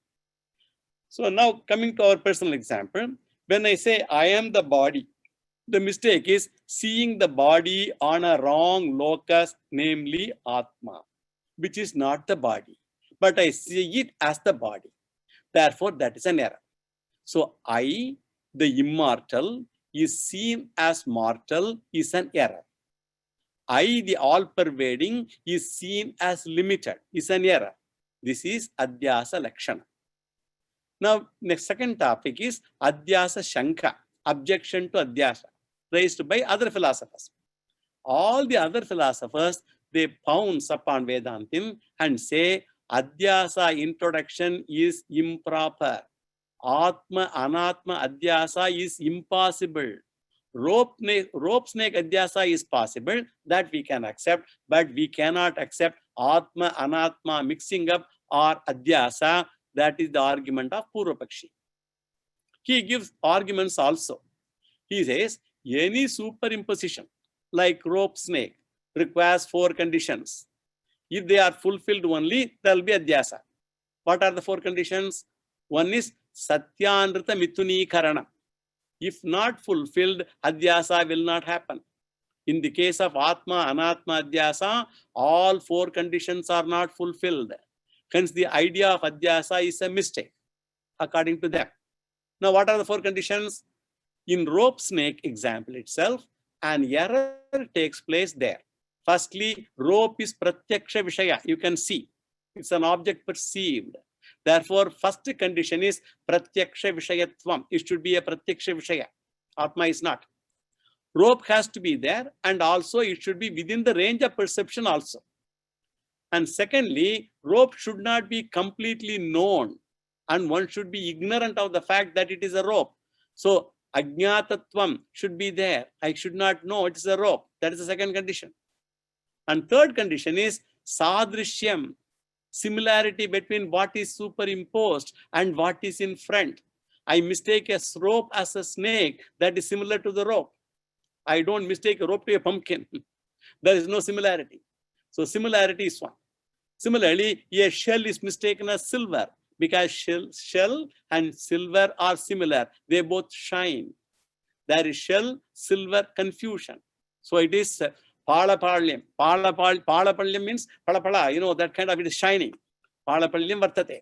So now coming to our personal example, when I say I am the body, the mistake is seeing the body on a wrong locus, namely Atma, which is not the body, but I see it as the body. Therefore, that is an error. So I, the immortal, is seen as mortal is an error. I, the all-pervading, is seen as limited is an error. This is Adhyasa Lakshana. Now, next second topic is Adhyasa Shanka, objection to Adhyasa, raised by other philosophers. All the other philosophers, they pounce upon Vedantim and say Adhyasa introduction is improper. Atma, Anatma, Adhyasa is impossible. Rope snake Adhyasa is possible, that we can accept, but we cannot accept Atma, Anatma mixing up or Adhyasa. That is the argument of Purvapakshi. He gives arguments also. He says any superimposition like rope snake requires 4 conditions. If they are fulfilled only, there will be Adhyasa. What are the 4 conditions? One is Satyanrita Mithuni Karana. If not fulfilled, Adhyasa will not happen. In the case of Atma, Anatma, Adhyasa, all 4 conditions are not fulfilled. Hence, the idea of Adhyasa is a mistake, according to them. Now, what are the 4 conditions? In rope snake example itself, an error takes place there. Firstly, rope is Pratyaksha Vishaya. You can see. It's an object perceived. Therefore, first condition is Pratyaksha Vishayatvam. It should be a Pratyaksha Vishaya. Atma is not. Rope has to be there, and also it should be within the range of perception also. And secondly, rope should not be completely known, and one should be ignorant of the fact that it is a rope. So, Ajñatatvam should be there. I should not know it is a rope. That is the second condition. And third condition is Sadrishyam, similarity between what is superimposed and what is in front. I mistake a rope as a snake that is similar to the rope. I don't mistake a rope to a pumpkin. There is no similarity. So similarity is one. Similarly, a shell is mistaken as silver because shell and silver are similar. They both shine. There is shell, silver confusion. So it is Palapalyam. Palapalyam means palapala, you know, that kind of, it is shining. Palapalyam vartate.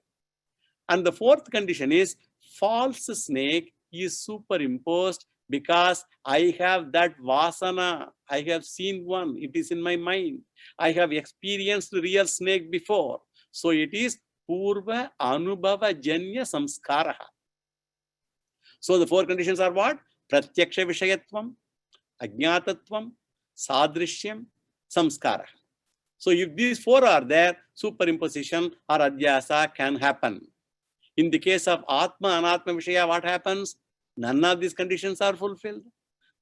And the fourth condition is false snake is superimposed because I have that vasana. I have seen one. It is in my mind. I have experienced the real snake before. So it is Purva Anubhava Janya Samskaraha. So the 4 conditions are what? Pratyaksha Vishayatvam, Ajñatatvam, Sadrishyam, Samskara. So if these 4 are there, superimposition or Adhyasa can happen. In the case of Atma, Anatma Vishaya, what happens? None of these conditions are fulfilled.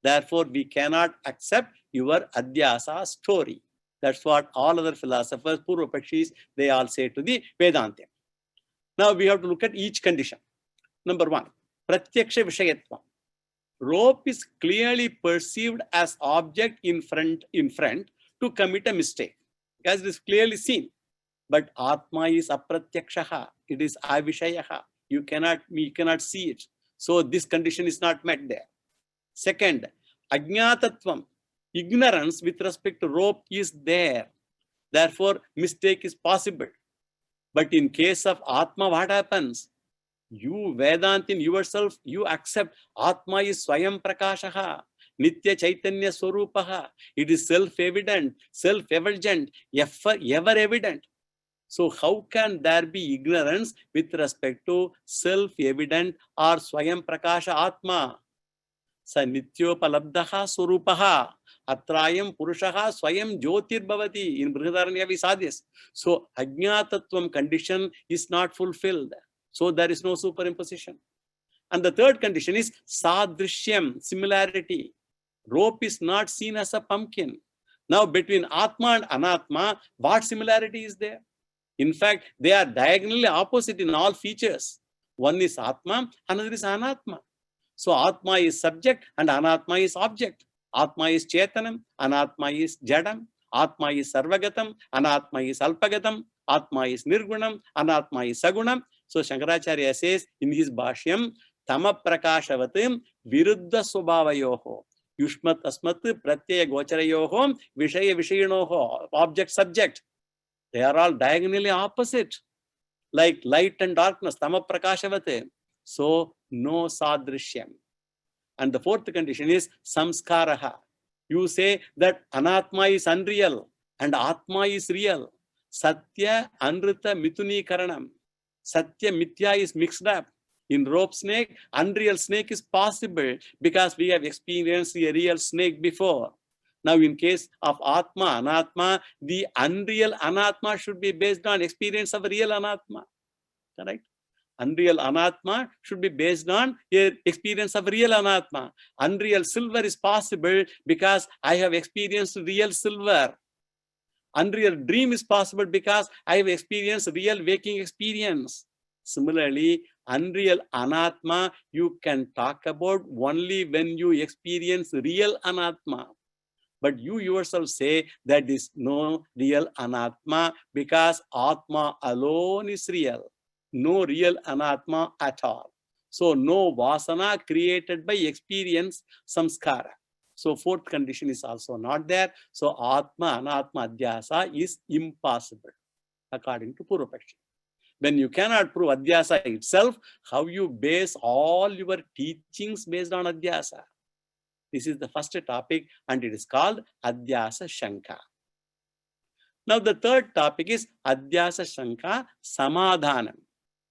Therefore, we cannot accept your Adhyasa story. That's what all other philosophers, Purvapakshis, they all say to the Vedanta. Now we have to look at each condition. Number 1, Pratyaksha Vishayatva. Rope is clearly perceived as object in front to commit a mistake, because it is clearly seen. But Atma is Apratyakshaha. It is Avishayaha. You cannot see it. So this condition is not met there. Second, ajnatatvam, ignorance with respect to rope is there. Therefore, mistake is possible. But in case of Atma, what happens? You, Vedant in yourself, you accept Atma is Swayam Prakashaha, Nitya Chaitanya Swarupaha. It is self-evident, self-evident, ever evident. So how can there be ignorance with respect to self-evident or Swayam Prakasha Atma? Sa Nityopalabdaha Swarupaha. Atrayam Purushaha Swayam Jyotir Bhavati. In Brihadaranya we saw this. So Ajnatatvam condition is not fulfilled. So there is no superimposition. And the third condition is Sadrishyam, similarity. Rope is not seen as a pumpkin. Now between Atma and Anatma, what similarity is there? In fact, they are diagonally opposite in all features. One is Atma, another is Anatma. So Atma is subject and Anatma is object. Atma is Chetanam, Anatma is Jadam. Atma is Sarvagatam, Anatma is Alpagatam. Atma is Nirgunam, Anatma is Sagunam. So Shankaracharya says in his Bhashyam, Tama Prakashavatim Viruddha Swabhavayoho. Yushmat Asmat Pratyaya Gocharayoho Vishaya Vishayanoho. Object subject. They are all diagonally opposite. Like light and darkness. Tama Prakashavate. So no Sadrishyam. And the fourth condition is Samskaraha. You say that Anatma is unreal and Atma is real. Satya Anrita Mithuni Karanam. Satya Mithya is mixed up. In rope snake, unreal snake is possible because we have experienced a real snake before. Now in case of Atma, Anatma, the unreal Anatma should be based on experience of real Anatma. Correct? Unreal Anatma should be based on a experience of real Anatma. Unreal silver is possible because I have experienced real silver. Unreal dream is possible because I have experienced real waking experience. Similarly, unreal Anatma you can talk about only when you experience real Anatma. But you yourself say that is no real Anatma because Atma alone is real. No real Anatma at all. So no Vasana created by experience, samskara. So fourth condition is also not there. So Atma, Anatma, Adhyasa is impossible according to Purvapaksha. When you cannot prove Adhyasa itself, how you base all your teachings based on Adhyasa? This is the first topic and it is called Adhyasa Shanka. Now the third topic is Adhyasa Shanka Samadhanam.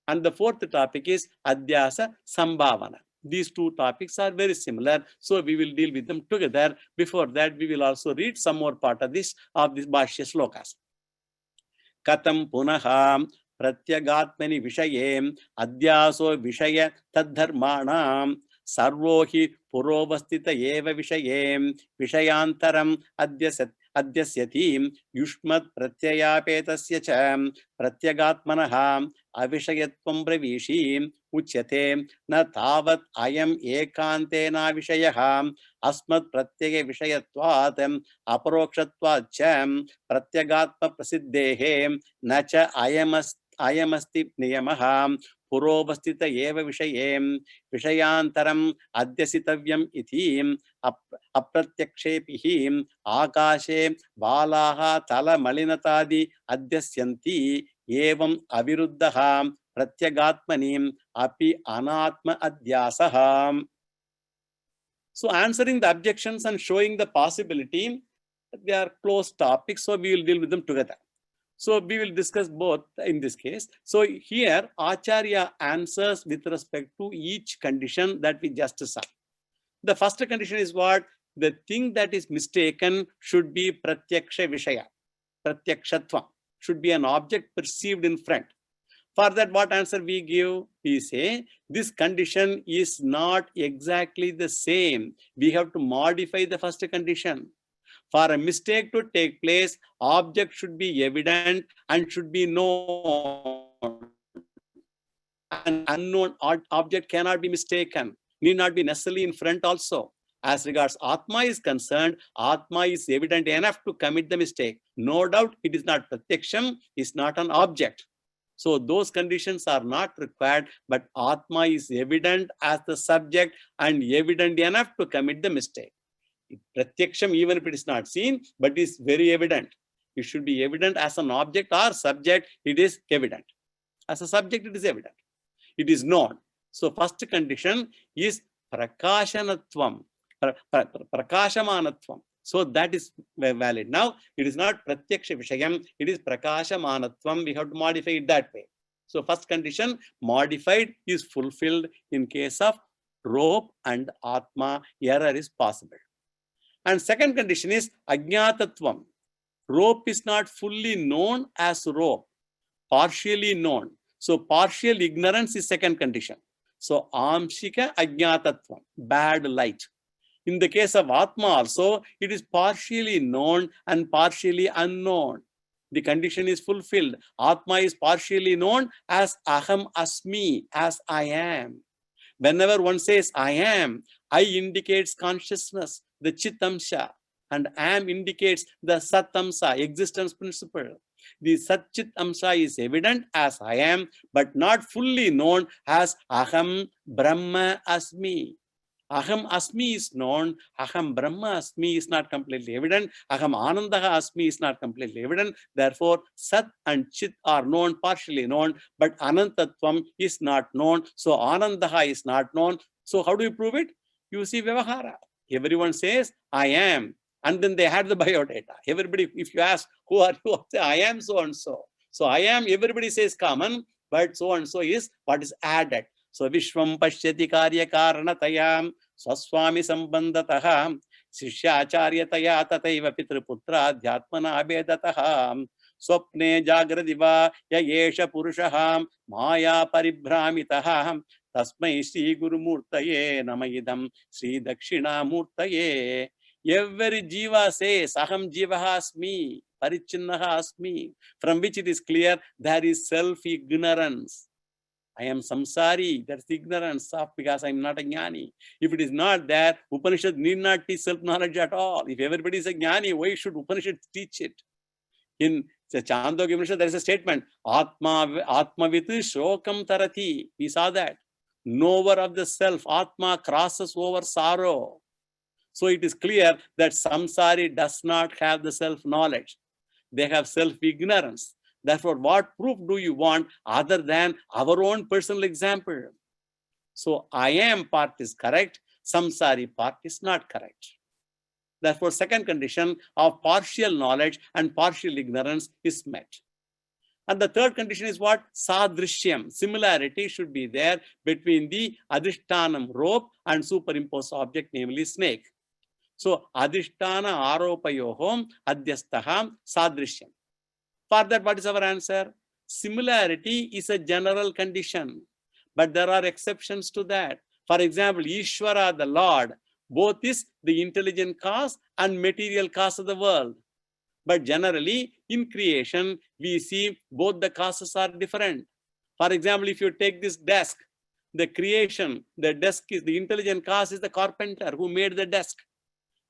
And the fourth topic is Adhyasa Sambhavana. These two topics are very similar, so we will deal with them together. Before that, we will also read some more part of this Bhashya Slokas. Katam Punaha Pratyagatmani Vishaye Adhyaso Vishaya Tadharmanam Sarvohi Purovastita Eva Vishaye Vishayantaram Adhyasyati Yushmat Pratyayapetasya Cha Pratyagatmanaha Avishayatvam Bravishi Uchyate Na Tavat Ayam Ekantena Vishayaha Asmat Pratyaya Vishayatvat Aparokshatvat Cham Pratyagatma Prasiddehe Nacha Ayamasti Niyamaha Purovastita Eva Vishaye Vishayantaram Adhyasitavyam Iti Apratyakshepihi Akashe Balaha Tala Malinatadi Adhyasyanti Evam Aviruddaha Pratyagatmanim Api Anatma Adhyasaha. So answering the objections and showing the possibility, they are close topics, so we will deal with them together. So we will discuss both in this case. So here Acharya answers with respect to each condition that we just saw. The first condition is what? The thing that is mistaken should be Pratyaksha Vishaya. Pratyakshatva should be an object perceived in front. For that, what answer we give? We say, this condition is not exactly the same. We have to modify the first condition. For a mistake to take place, object should be evident and should be known. An unknown object cannot be mistaken, need not be necessarily in front also. As regards Atma is concerned, Atma is evident enough to commit the mistake. No doubt it is not Pratyaksham, is not an object. So those conditions are not required, but Atma is evident as the subject and evident enough to commit the mistake. Pratyaksham, even if it is not seen, but is very evident. It should be evident as an object or subject, it is evident. As a subject, it is evident. It is known. So first condition is prakashanatvam, prakashamanatvam. So that is valid. Now, it is not pratyaksha vishayam, it is prakashamanatvam. We have to modify it that way. So first condition, modified, is fulfilled in case of rope and atma. Error is possible. And second condition is ajnatatvam. Rope is not fully known as rope, partially known. So partial ignorance is second condition. So amshika ajnatatvam, bad light. In the case of Atma also, it is partially known and partially unknown. The condition is fulfilled. Atma is partially known as aham asmi, as I am. Whenever one says I am, I indicates consciousness, the chitamsha, and am indicates the satamsa, existence principle. The Satchit Amsa is evident as I am, but not fully known as Aham Brahma Asmi. Aham Asmi is known, Aham Brahma Asmi is not completely evident, Aham Anandaha Asmi is not completely evident. Therefore, Sat and Chit are known, partially known, but Anantatvam is not known. So Anandaha is not known. So how do you prove it? You see Vyavahara. Everyone says, I am. And then they had the biodata. Everybody, if you ask, who are you? Say, I am so and so. So I am, everybody says common, but so and so is what is added. So Vishwam Pashyati Karya Karanatayam Swaswami Sambandataha Sishya Acharyataya Tataiva Pitriputra Dhyatmana Abedataha Swapne Jagradiva Yayesha Purushaham Maya Paribhramitaha Tasmai Sri Guru Murtaye Namayidam Sri Dakshina Murtaye. Every jiva says, Aham jivaha asmi, parichinnaha asmi, from which it is clear there is self-ignorance. I am samsari, that's ignorance of because I am not a jnani. If it is not there, Upanishad need not teach self-knowledge at all. If everybody is a jnani, why should Upanishad teach it? In the Chandogya Upanishad, there is a statement, Atmavit Shokam Tarati. We saw that. Knower of the self, Atma crosses over sorrow. So it is clear that samsari does not have the self-knowledge. They have self-ignorance. Therefore, what proof do you want other than our own personal example? So I am part is correct, samsari part is not correct. Therefore, second condition of partial knowledge and partial ignorance is met. And the third condition is what? Sadrishyam. Similarity should be there between the adhishtanam rope and superimposed object, namely snake. So, adhishtana aropayohom adhyastaham sadrishyam. For that, what is our answer? Similarity is a general condition, but there are exceptions to that. For example, Ishvara, the Lord, both is the intelligent cause and material cause of the world. But generally, in creation, we see both the causes are different. For example, if you take this desk, the creation, the desk is the intelligent cause is the carpenter who made the desk.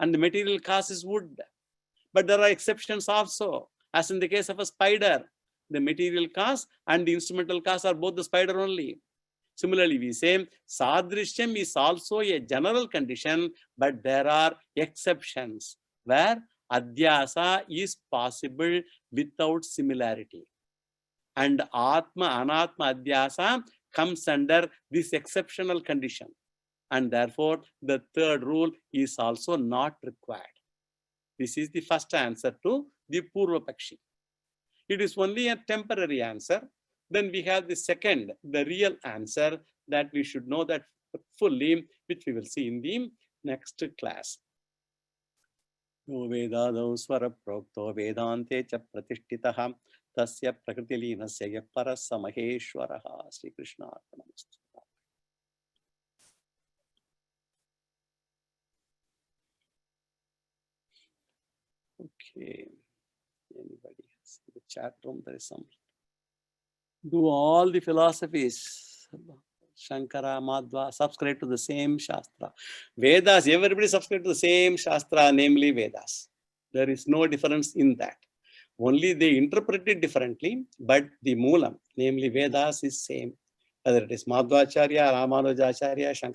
And the material cause is wood. But there are exceptions also, as in the case of a spider. The material cause and the instrumental cause are both the spider only. Similarly, we say Sadrishyam is also a general condition, but there are exceptions where Adhyasa is possible without similarity. And Atma, Anatma Adhyasa comes under this exceptional condition. And therefore, the third rule is also not required. This is the first answer to the Purva Pakshi. It is only a temporary answer. Then we have the second, the real answer that we should know that fully, which we will see in the next class. No Vedado Swara Prokto Vedante Cha Pratishtitaha Tasya Prakritilinasya Parasamaheshwaraha Sri Krishna Arpanamastu. Okay, anybody else in the chat room? There is some. Do all the philosophies, Shankara, Madhva, subscribe to the same Shastra. Vedas, everybody subscribe to the same Shastra, namely Vedas. There is no difference in that. Only they interpret it differently, but the Moolam, namely Vedas, is same. Whether it is Madhvacharya, Ramanujacharya,